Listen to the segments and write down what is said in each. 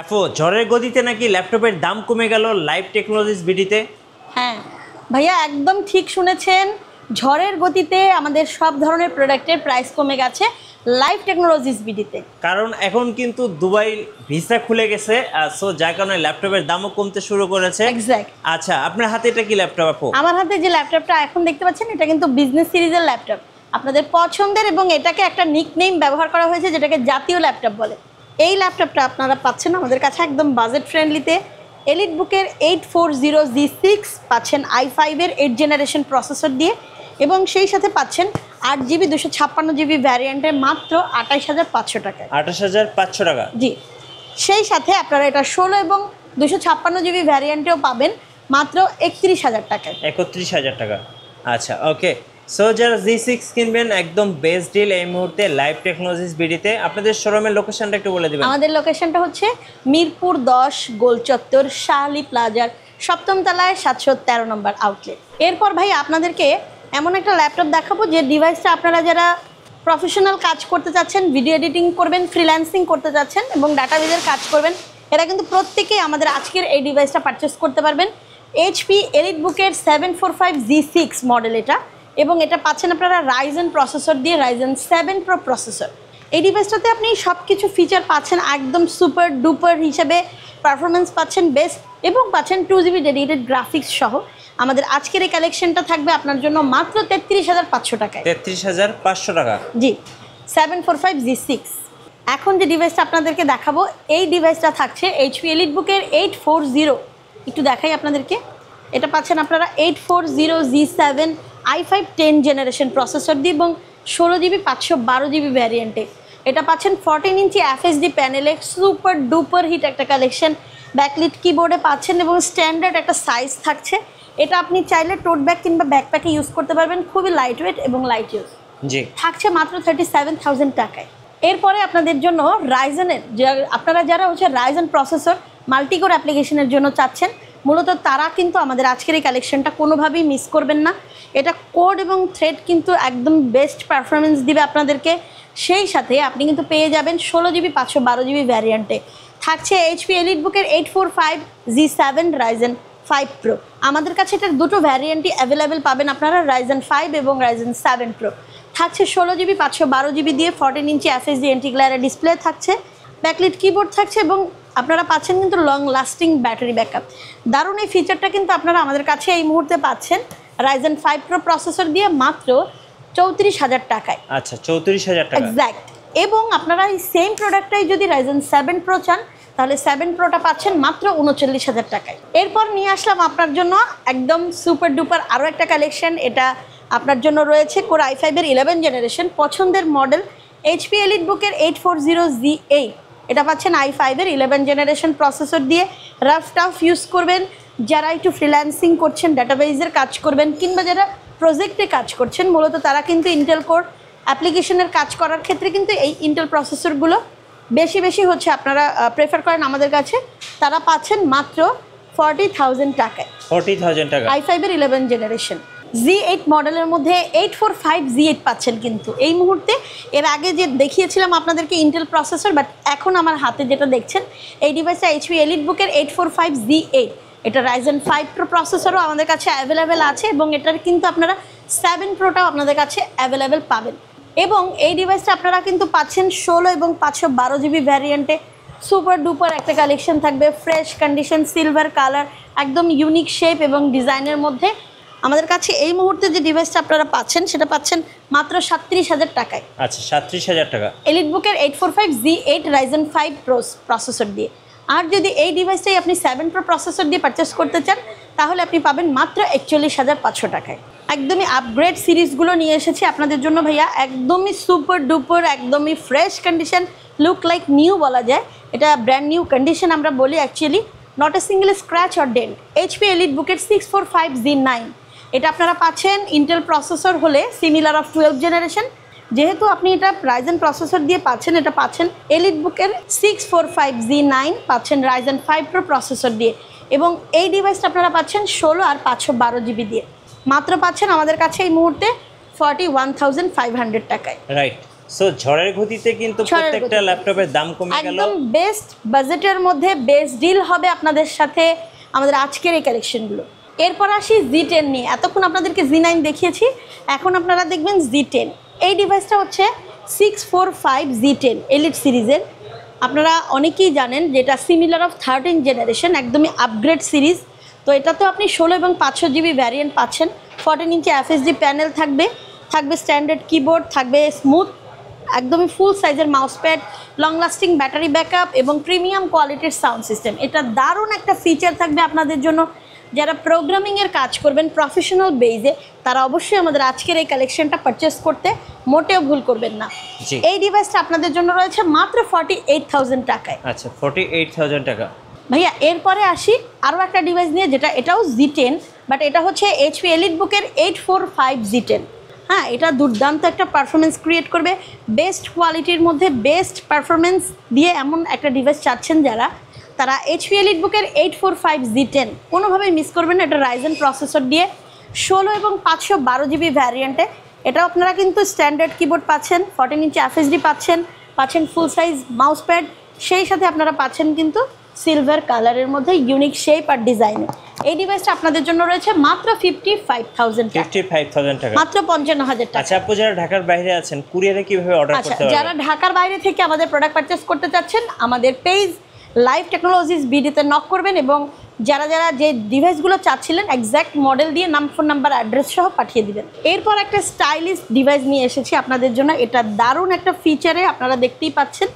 আপু ঝড়ের গতিতে নাকি ল্যাপটপের দাম কমে গেল লাইভ টেকনোলজিস বিডিতে। হ্যাঁ ভাইয়া, একদম ঠিক শুনেছেন। ঝড়ের গতিতে আমাদের সব ধরনের প্রোডাক্টের প্রাইস কমে গেছে লাইভ টেকনোলজিস বিডিতে। কারণ এখন কিন্তু দুবাই ভিসা খুলে গেছে, সো যার কারণে ল্যাপটপের দামও কমতে শুরু করেছে। এক্স্যাক্ট। আচ্ছা, আপনার হাতে এটা কি ল্যাপটপ আপু? আমার হাতে যে ল্যাপটপটা এখন দেখতে পাচ্ছেন এটা কিন্তু বিজনেস সিরিজের ল্যাপটপ, আপনাদের পছন্দের, এবং এটাকে একটা নিকনেম ব্যবহার করা হয়েছে যেটাকে জাতীয় ল্যাপটপ বলে। এই ল্যাপটপটা আপনারা পাচ্ছেন আমাদের কাছে একদম বাজেট ফ্রেন্ডলিতে। এলিটবুকের 840G6 পাচ্ছেন i5-এর 8th জেনারেশন প্রসেসর দিয়ে, এবং সেই সাথে পাচ্ছেন 8GB 256GB ভ্যারিয়েন্টের মাত্র 28,500 টাকায়। 28,500 টাকা? জি, সেই সাথে আপনারা এটা 16 এবং 256GB ভ্যারিয়েন্টেও পাবেন মাত্র 31,000 টাকায়। 31,000 টাকা। আচ্ছা, ওকে। সো যারা G6 কিনবেন একদম বেস্ট ডিল এই মুহূর্তে লাইভ টেকনোলজিস বিডিতে। আপনাদের শোরুমের লোকেশনটা একটু বলে দিবেন। আমাদের লোকেশনটা হচ্ছে মিরপুর 10 গোলচত্বর শাহলি প্লাজার 7ম তলায় 713 নম্বর আউটলেট। এরপর ভাই আপনাদেরকে এমন একটা ল্যাপটপ দেখাবো যে ডিভাইসটা আপনারা যারা প্রফেশনাল কাজ করতে চাচ্ছেন, ভিডিও এডিটিং করবেন, ফ্রিল্যান্সিং করতে চাচ্ছেন এবং ডাটাবেজের কাজ করবেন, এরা কিন্তু প্রত্যেকেই আমাদের আজকের এই ডিভাইসটা পারচেস করতে পারবেন। HP এলিটবুকের 745G6 মডেল এটা, এবং এটা পাচ্ছেন আপনারা রাইজেন প্রসেসর দিয়ে, রাইজেন 7 প্রো প্রসেসর। এই ডিভাইসটাতে আপনি সব কিছু ফিচার পাচ্ছেন একদম সুপার ডুপার হিসেবে, পারফরমেন্স পাচ্ছেন বেস্ট, এবং পাচ্ছেন 2GB ডেডিকেটেড গ্রাফিক্স সহ। আমাদের আজকের এই কালেকশনটা থাকবে আপনার জন্য মাত্র 33,500 টাকায়। 33,500 টাকা? জি, 745G6। এখন যে ডিভাইসটা আপনাদেরকে দেখাবো এই ডিভাইসটা থাকছে HP এলিটবুকের 840। একটু দেখাই আপনাদেরকে। এটা পাচ্ছেন আপনারা 840G7 i5 10th generation processor দিয়ে এবং 16GB 512GB ভ্যারিয়েন্টে। এটা পাচ্ছেন 14 ইঞ্চি FHD প্যানেলে, সুপার ডুপার হিট একটা কালেকশন। ব্যাকলিট কিবোর্ডে পাচ্ছেন এবং স্ট্যান্ডার্ড একটা সাইজ থাকছে। এটা আপনি চাইলে টোট ব্যাগ কিংবা ব্যাকপ্যাকে ইউজ করতে পারবেন, খুবই লাইট ওয়েট এবং লাইট ইউজ। জি, থাকছে মাত্র 37,000 টাকায়। এরপরে আপনাদের জন্য রাইজেনের আপনারা যারা হচ্ছে রাইজেন প্রসেসর মাল্টিকোর অ্যাপ্লিকেশনের জন্য চাচ্ছেন, মূলত তারা কিন্তু আমাদের আজকের এই কালেকশনটা কোনোভাবেই মিস করবেন না। এটা কোড এবং থ্রেড কিন্তু একদম বেস্ট পারফরমেন্স দিবে আপনাদেরকে। সেই সাথে আপনি কিন্তু পেয়ে যাবেন 16GB 512GB ভ্যারিয়েন্টে। থাকছে HP এলিটবুকের 845G7 রাইজেন 5 প্রো। আমাদের কাছে এটার দুটো ভ্যারিয়েন্টই অ্যাভেলেবেল পাবেন আপনারা, রাইজেন 5 এবং রাইজেন 7 প্রো। থাকছে 16GB 512GB দিয়ে, 14 ইঞ্চি FHD এন্টি-গ্লেয়ার ডিসপ্লে থাকছে, ব্যাকলিট কিবোর্ড থাকছে, এবং আপনারা পাচ্ছেন কিন্তু লং লাস্টিং ব্যাটারি ব্যাকআপ। দারুণ এই ফিচারটা কিন্তু আপনারা আমাদের কাছে এই মুহূর্তে পাচ্ছেন রাইজেন 5 প্রো প্রসেসর দিয়ে মাত্র 34,000 টাকায়। আচ্ছা, 34,000 টাকা এক্স্যাক্ট। এবং আপনারা এই সেম প্রোডাক্টটাই যদি রাইজেন 7 প্রো চান তাহলে 7 প্রোটা পাচ্ছেন মাত্র 39,000 টাকায়। এরপর নিয়ে আসলাম আপনার জন্য একদম সুপার ডুপার আরও একটা কালেকশন। এটা আপনার জন্য রয়েছে কোর i5-এর 11th জেনারেশন পছন্দের মডেল HP এলিটবুকের 840Z8। এটা পাচ্ছেন i5-এর 11th জেনারেশন প্রসেসর দিয়ে। রাফ টাফ ইউজ করবেন যারা একটু ফ্রিল্যান্সিং করছেন, ডাটাবেজের কাজ করবেন, কিংবা যারা প্রজেক্টে কাজ করছেন, মূলত তারা কিন্তু ইন্টেল কোর অ্যাপ্লিকেশনের কাজ করার ক্ষেত্রে কিন্তু এই ইন্টেল প্রসেসরগুলো বেশি হচ্ছে আপনারা প্রেফার করেন আমাদের কাছে। তারা পাচ্ছেন মাত্র 40,000 টাকায়। 40,000 টাকা i5-এর 11th জেনারেশন Z8 মডেলের মধ্যে 845Z8 পাচ্ছেন কিন্তু এই মুহূর্তে। এর আগে যে দেখিয়েছিলাম আপনাদেরকে ইন্টেল প্রসেসর, বাট এখন আমার হাতে যেটা দেখছেন এই ডিভাইসটা HP এলিটবুকের 845Z8। এটা রাইজেন 5 প্রো প্রসেসরও আমাদের কাছে অ্যাভেলেবেল আছে, এবং এটার কিন্তু আপনারা 7 প্রোটাও আপনাদের কাছে অ্যাভেলেবেল পাবেন। এবং এই ডিভাইসটা আপনারা কিন্তু পাচ্ছেন 16 এবং 512GB ভ্যারিয়েন্টে। সুপার ডুপার একটা কালেকশন থাকবে, ফ্রেশ কন্ডিশন, সিলভার কালার, একদম ইউনিক শেপ এবং ডিজাইনের মধ্যে। আমাদের কাছে এই মুহূর্তে যে ডিভাইসটা আপনারা পাচ্ছেন সেটা পাচ্ছেন মাত্র 37,000 টাকায়। আচ্ছা, 37,000 টাকা এলিটবুকের 845Z8 রাইজেন 5 প্রো প্রসেসর দিয়ে। আর যদি এই ডিভাইসটাই আপনি 7 প্রো প্রসেসর দিয়ে পারচেস করতে চান তাহলে আপনি পাবেন মাত্র 41,500 টাকায়। একদমই আপগ্রেড সিরিজগুলো নিয়ে এসেছি আপনাদের জন্য ভাইয়া, একদমই সুপার ডুপার, একদমই fresh condition, look like new বলা যায়। এটা ব্র্যান্ড নিউ কন্ডিশন আমরা বলি actually, not a single scratch or dent. HP এলিটবুকের 645Z9। এটা আপনারা পাচ্ছেন ইন্টেল প্রসেসর হলে সিমিলার অফ 12th জেনারেশন। যেহেতু আপনি এটা রাইজেন প্রসেসর দিয়ে পাচ্ছেন, এটা পাচ্ছেন এলিটবুকের 645Z9 পাচ্ছেন রাইজেন 5 প্রো প্রসেসর দিয়ে, এবং এই ডিভাইসটা আপনারা পাচ্ছেন 16 আর 512GB দিয়ে। মাত্র পাচ্ছেন আমাদের কাছে এই মুহূর্তে 41,500 টাকায়। রাইট। সো ঝড়ের গতিতে কিন্তু প্রত্যেকটা ল্যাপটপের দাম কমে গেল। একদম বেস্ট বাজেটের মধ্যে বেস্ট ডিল হবে আপনাদের সাথে আমাদের আজকের এই কালেকশনগুলো। এরপর আসি Z10 নিয়ে। এতক্ষণ আপনাদেরকে Z9 দেখিয়েছি, এখন আপনারা দেখবেন Z10। এই ডিভাইসটা হচ্ছে 645 Z10 এলিট সিরিজের। আপনারা অনেকেই জানেন যেটা সিমিলার অফ 13 জেনারেশন, একদমই আপগ্রেড সিরিজ। তো এটাতেও আপনি 16 এবং 500 জিবি ভ্যারিয়েন্ট পাচ্ছেন। 14 ইঞ্চি FHD প্যানেল থাকবে, থাকবে স্ট্যান্ডার্ড কিবোর্ড, থাকবে স্মুথ একদমই ফুল সাইজের mouse pad, long lasting battery backup এবং প্রিমিয়াম কোয়ালিটির সাউন্ড সিস্টেম। এটা দারুণ একটা ফিচার থাকবে আপনাদের জন্য। যারা প্রোগ্রামিংয়ের কাজ করবেন প্রফেশনাল বেজে, তারা অবশ্যই আমাদের আজকের এই কালেকশনটা পারচেস করতে মোটেও ভুল করবেন না। এই ডিভাইসটা আপনাদের জন্য রয়েছে মাত্র 48,000 টাকায়। আচ্ছা, 48,000 টাকা। ভাইয়া এরপরে আসি আরও একটা ডিভাইস নিয়ে, যেটা এটাও Z10, বাট এটা হচ্ছে HP EliteBook-এর 845 Z10। হ্যাঁ, এটা দুর্দান্ত একটা পারফরমেন্স ক্রিয়েট করবে, বেস্ট কোয়ালিটির মধ্যে বেস্ট পারফরমেন্স দিয়ে এমন একটা ডিভাইস চাচ্ছেন যারা, তারা HP EliteBook-এর 845 Z10 কোনোভাবেই মিস করবেন না। এটা Ryzen প্রসেসর দিয়ে 16 এবং 512 জিবি ভ্যারিয়েন্টে। এটাও আপনারা কিন্তু স্ট্যান্ডার্ড কিবোর্ড পাচ্ছেন, 14 ইঞ্চি FHD পাচ্ছেন ফুল সাইজ মাউস প্যাড, সেই সাথে আপনারা পাচ্ছেন কিন্তু সিলভার কালারের মধ্যে ইউনিক শেপ আর ডিজাইনে। এই ডিভাইসটা আপনাদের জন্য রয়েছে মাত্র 55,000 টাকা। 55,000 টাকা, মাত্র 55,000 টাকা। আচ্ছা আপু, যারা ঢাকার বাইরে আছেন কুরিয়ারে কিভাবে অর্ডার করতে পারবেন? যারা ঢাকার বাইরে থেকে আমাদের প্রোডাক্ট পারচেস করতে চাচ্ছেন, আমাদের পেজ লাইভ টেকনোলজিস বিডিতে নক করবেন এবং যারা যারা যে ডিভাইসগুলো চাচ্ছিলেন এক্স্যাক্ট মডেল দিয়ে নাম, ফোন নাম্বার, অ্যাড্রেস সহ পাঠিয়ে দিবেন। এরপর একটা স্টাইলিশ ডিভাইস নিয়ে এসেছি আপনাদের জন্য। এটা দারুণ একটা ফিচারে, আপনারা দেখতেই পাচ্ছেন।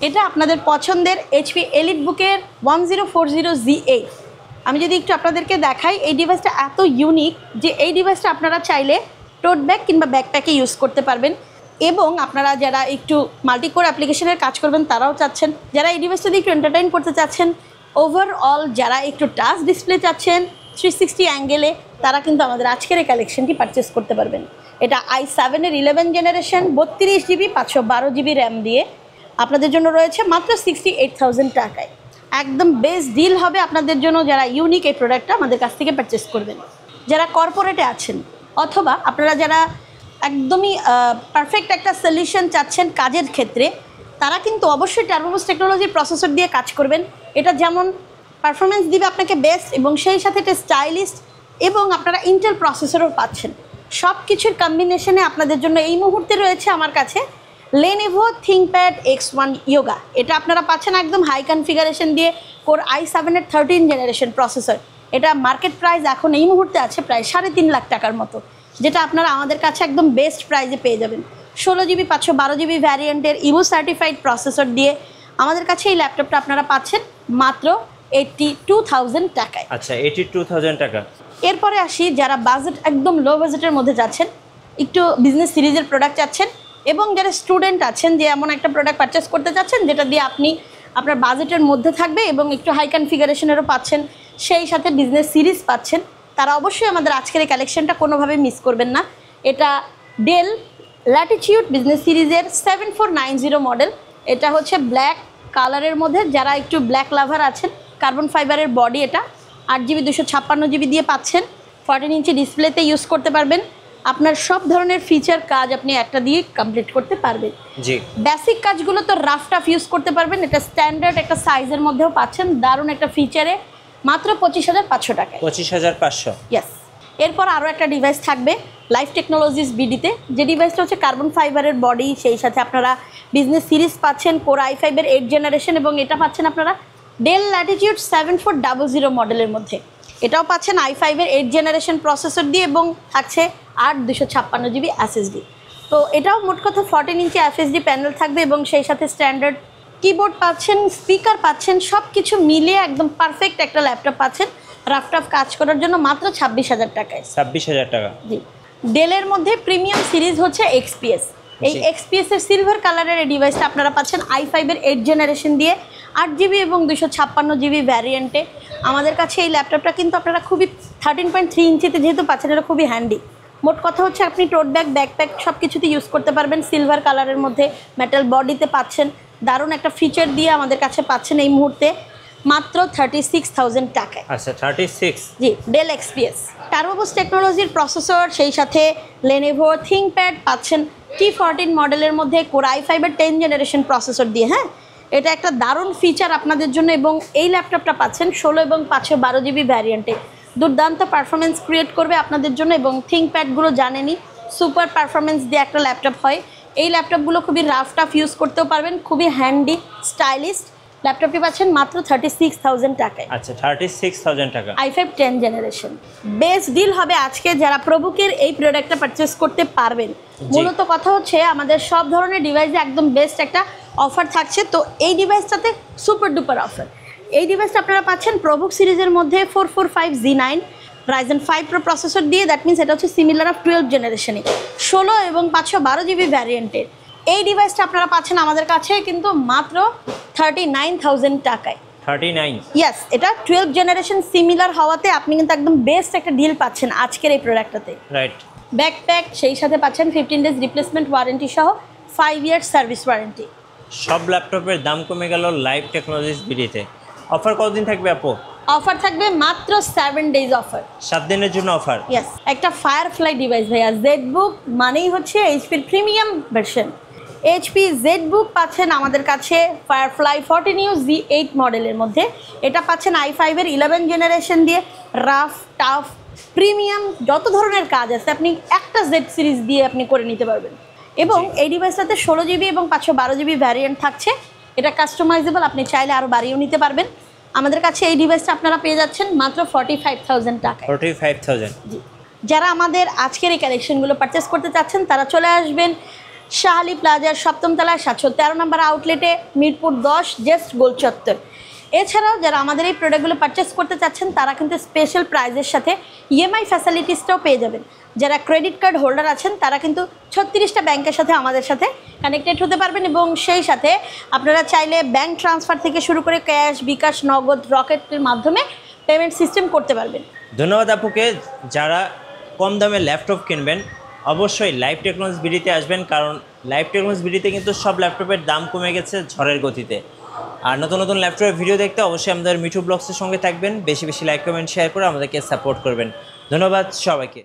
এটা আপনাদের পছন্দের HP EliteBook-এর 1040Z8। আমি যদি একটু আপনাদেরকে দেখাই, এই ডিভাইসটা এত ইউনিক যে এই ডিভাইসটা আপনারা চাইলে টোট ব্যাগ কিংবা ব্যাকপ্যাকে ইউজ করতে পারবেন। এবং আপনারা যারা একটু মাল্টিকোর অ্যাপ্লিকেশনের কাজ করবেন তারাও চাচ্ছেন, যারা এই ডিভাইসটা দিয়ে একটু এন্টারটেইন করতে চাচ্ছেন, ওভারঅল যারা একটু টাচ ডিসপ্লে চাচ্ছেন 360 অ্যাঙ্গেলে, তারা কিন্তু আমাদের আজকের এই কালেকশনটি পারচেস করতে পারবেন। এটা i7-এর 11 জেনারেশন 32 জিবি 512 জিবি র্যাম দিয়ে আপনাদের জন্য রয়েছে মাত্র 68,000 টাকায়। একদম বেস্ট ডিল হবে আপনাদের জন্য যারা ইউনিক এই প্রোডাক্টটা আমাদের কাছ থেকে পারচেস করবেন। যারা কর্পোরেটে আছেন অথবা আপনারা যারা একদমই পারফেক্ট একটা সলিউশন চাচ্ছেন কাজের ক্ষেত্রে, তারা কিন্তু অবশ্যই টার্বোবুস্ট টেকনোলজির প্রসেসর দিয়ে কাজ করবেন। এটা যেমন পারফরমেন্স দিবে আপনাকে বেস্ট, এবং সেই সাথে এটা স্টাইলিশ, এবং আপনারা ইন্টেল প্রসেসরও পাচ্ছেন। সব কিছুর কম্বিনেশনে আপনাদের জন্য এই মুহূর্তে রয়েছে আমার কাছে Lenovo ThinkPad X1 Yoga। এটা আপনারা পাচ্ছেন একদম হাই কনফিগারেশন দিয়ে, কোর i7-এর 13 জেনারেশন প্রসেসর। এটা মার্কেট প্রাইস এখন এই মুহূর্তে আছে প্রায় 3.5 লাখ টাকার মতো, যেটা আপনারা আমাদের কাছে একদম বেস্ট প্রাইসে পেয়ে যাবেন। 16 জিবি 512 জিবি ভ্যারিয়েন্টের ইভো সার্টিফাইড প্রসেসর দিয়ে আমাদের কাছে এই ল্যাপটপটা আপনারা পাচ্ছেন মাত্র 82,000 টাকায়। আচ্ছা, 82,000 টাকা। এরপরে আসি যারা বাজেট একদম লো বাজেটের মধ্যে যাচ্ছেন, একটু বিজনেস সিরিজের প্রোডাক্ট চাচ্ছেন, এবং যারা স্টুডেন্ট আছেন যে এমন একটা প্রোডাক্ট পারচেস করতে চাচ্ছেন যেটা দিয়ে আপনি আপনার বাজেটের মধ্যে থাকবে এবং একটু হাই কনফিগারেশনেরও পাচ্ছেন, সেই সাথে বিজনেস সিরিজ পাচ্ছেন, তারা অবশ্যই আমাদের আজকের এই কালেকশনটা কোনোভাবে মিস করবেন না। এটা ডেল ল্যাটিটিউড বিজনেস সিরিজের 7490 মডেল। এটা হচ্ছে ব্ল্যাক কালারের মধ্যে, যারা একটু ব্ল্যাক লাভার আছেন, কার্বন ফাইবারের বডি, এটা 8 জিবি 256 জিবি দিয়ে পাচ্ছেন। 14 ইঞ্চি ডিসপ্লেতে ইউজ করতে পারবেন। আপনার সব ধরনের ফিচার কাজ আপনি একটা দিয়ে কমপ্লিট করতে পারবেন। জি, বেসিক কাজগুলো তো রাফ টাফ ইউজ করতে পারবেন। এটা স্ট্যান্ডার্ড একটা সাইজের মধ্যেও পাচ্ছেন, দারুণ একটা ফিচারে মাত্র 25,500 টাকায়। 25,500। ইয়েস। এরপর আরও একটা ডিভাইস থাকবে লাইভ টেকনোলজিস বিডিতে, যে ডিভাইসটা হচ্ছে কার্বন ফাইবারের বডি, সেই সাথে আপনারা বিজনেস সিরিজ পাচ্ছেন, কোর i5-এর 8 জেনারেশন, এবং এটা পাচ্ছেন আপনারা ডেল ল্যাটিটিউড 7400 মডেলের মধ্যে। এটাও পাচ্ছেন i5-এর 8 জেনারেশন প্রসেসর দিয়ে, এবং থাকছে 8 256 জিবি SSD। তো এটাও মোট কথা 14 ইঞ্চি FHD প্যানেল থাকবে, এবং সেই সাথে স্ট্যান্ডার্ড কিবোর্ড পাচ্ছেন, স্পিকার পাচ্ছেন, সব কিছু মিলিয়ে একদম পারফেক্ট একটা ল্যাপটপ পাচ্ছেন রাফটাফ কাজ করার জন্য মাত্র 26,000 টাকায়। 26,000 টাকা। জি। ডেলের মধ্যে প্রিমিয়াম সিরিজ হচ্ছে XPS। এই XPS-এর সিলভার কালারের এই ডিভাইসটা আপনারা পাচ্ছেন i5-এর 8 জেনারেশন দিয়ে 8 জিবি এবং 256 জিবি ভ্যারিয়েন্টে। আমাদের কাছে এই ল্যাপটপটা কিন্তু আপনারা খুবই 13.3 ইঞ্চিতে যেহেতু পাচ্ছেন, এটা খুবই হ্যান্ডি। মোট কথা হচ্ছে আপনি টোট ব্যাগ, ব্যাকপ্যাক সব কিছুতে ইউজ করতে পারবেন। সিলভার কালারের মধ্যে মেটাল বডিতে পাচ্ছেন, দারুণ একটা ফিচার দিয়ে আমাদের কাছে পাচ্ছেন এই মুহূর্তে। মাত্র 36,000 টাকায়। আচ্ছা 36। জি, ডেল এক্সপিএস টার্বোবুস্ট টেকনোলজির প্রসেসর, সেই সাথে লেনোভো থিংকপ্যাড পাচ্ছেন T14 মডেলের মধ্যে কোর i5-এর 10 জেনারেশন প্রসেসর দিয়ে। হ্যাঁ, এটা একটা দারুণ ফিচার আপনাদের জন্য। এবং এই ল্যাপটপটা পাচ্ছেন 16 এবং 512 জিবি ভ্যারিয়েন্টে। দুর্দান্ত পারফরমেন্স ক্রিয়েট করবে আপনাদের জন্য। এবং থিংকপ্যাডগুলো জানেনই সুপার পারফরমেন্স দিয়ে একটা ল্যাপটপ হয়। এই ল্যাপটপগুলো খুবই রাফ টাফ ইউজ করতেও পারবেন, খুবই হ্যান্ডি স্টাইলিস্ট। ল্যাপটপটি পাচ্ছেন মাত্র 36,000 টাকায়। আচ্ছা 36,000 টাকা। i5 10 জেনারেশন বেস্ট ডিল হবে আজকে যারা প্রবুকের এই প্রোডাক্টটা পারচেস করতে পারবেন। মূলত কথা হচ্ছে আমাদের সব ধরনের ডিভাইসে একদম বেস্ট একটা অফার থাকছে। তো এই ডিভাইসটাতে সুপার ডুপার অফার। এই ডিভাইসটা আপনারা পাচ্ছেন প্রবুক সিরিজের মধ্যে 445Z9 Ryzen 5 Pro প্রসেসর দিয়ে। দ্যাট মিনস এটা হচ্ছে সিমিলার অফ 12 জেনারেশনে 16 এবং 512 জিবি ভ্যারিয়েন্টের। এই ডিভাইসটা আপনারা পাচ্ছেন আমাদের কাছে কিন্তু মাত্র 39,000 টাকায়। 39? ইয়েস, এটা 12 জেনারেশন সিমিলার হওয়াতে আপনি কিন্তু একদম বেস্ট একটা ডিল পাচ্ছেন আজকের এই প্রোডাক্টটাতে। রাইট। ব্যাকপ্যাক, সেই সাথে পাচ্ছেন 15 ডেজ রিপ্লেসমেন্ট ওয়ারেন্টি সহ 5 ইয়ার সার্ভিস ওয়ারেন্টি। সব ল্যাপটপের দাম কমে গেল লাইভ টেকনোলজিস বিডিতে। অফার কতদিন থাকবে আপু? অফার থাকবে মাত্র 7 ডেজ অফার। 7 দিনের জন্য অফার। ইয়েস, একটা ফায়ারফ্লাই ডিভাইস ভাইয়া। জেডবুক মানেই হচ্ছে এইচপির প্রিমিয়াম ভার্সন। এইচপি জেডবুক পাচ্ছেন আমাদের কাছে ফায়ারফ্লাই 14U Z8 মডেলের মধ্যে। এটা পাচ্ছেন i5-এর 11 জেনারেশন দিয়ে। রাফ টাফ প্রিমিয়াম যত ধরনের কাজ আছে আপনি একটা জেড সিরিজ দিয়ে আপনি করে নিতে পারবেন। এবং এই ডিভাইসটাতে 16 জিবি এবং 512 জিবি ভ্যারিয়েন্ট থাকছে। এটা কাস্টমাইজেবল, আপনি চাইলে আরও বাড়িয়েও নিতে পারবেন। আমাদের কাছে এই ডিভাইসটা আপনারা পেয়ে যাচ্ছেন মাত্র 45,000 টাকায়। 45,000। জি, যারা আমাদের আজকের এই কালেকশনগুলো পারচেস করতে চাচ্ছেন তারা চলে আসবেন শাহালি প্লাজার 7ম তলায় 713 নম্বর আউটলেটে, মিরপুর 10 জেস্ট গোল চত্বর। এছাড়াও যারা আমাদের এই প্রোডাক্টগুলো পারচেস করতে চাচ্ছেন তারা কিন্তু স্পেশাল প্রাইজের সাথে ইএমআই ফ্যাসিলিটিসটাও পেয়ে যাবেন। যারা ক্রেডিট কার্ড হোল্ডার আছেন তারা কিন্তু 36টা ব্যাংকের সাথে আমাদের সাথে কানেক্টেড হতে পারবেন। এবং সেই সাথে আপনারা চাইলে ব্যাংক ট্রান্সফার থেকে শুরু করে ক্যাশ, বিকাশ, নগদ, রকেটের মাধ্যমে পেমেন্ট সিস্টেম করতে পারবেন। ধন্যবাদ আপুকে। যারা কম দামে ল্যাপটপ কিনবেন অবশ্যই লাইভ টেকনোলজি বিডিতে আসবেন, কারণ লাইভ টেকনোলজি বিডিতে কিন্তু সব ল্যাপটপের দাম কমে গেছে ঝড়ের গতিতে। আর নতুন নতুন ল্যাপটপের ভিডিও দেখতে অবশ্যই আমাদের মিঠু ব্লগসের সঙ্গে থাকবেন। বেশি বেশি লাইক কমেন্ট শেয়ার করে আমাদেরকে সাপোর্ট করবেন। ধন্যবাদ সবাইকে।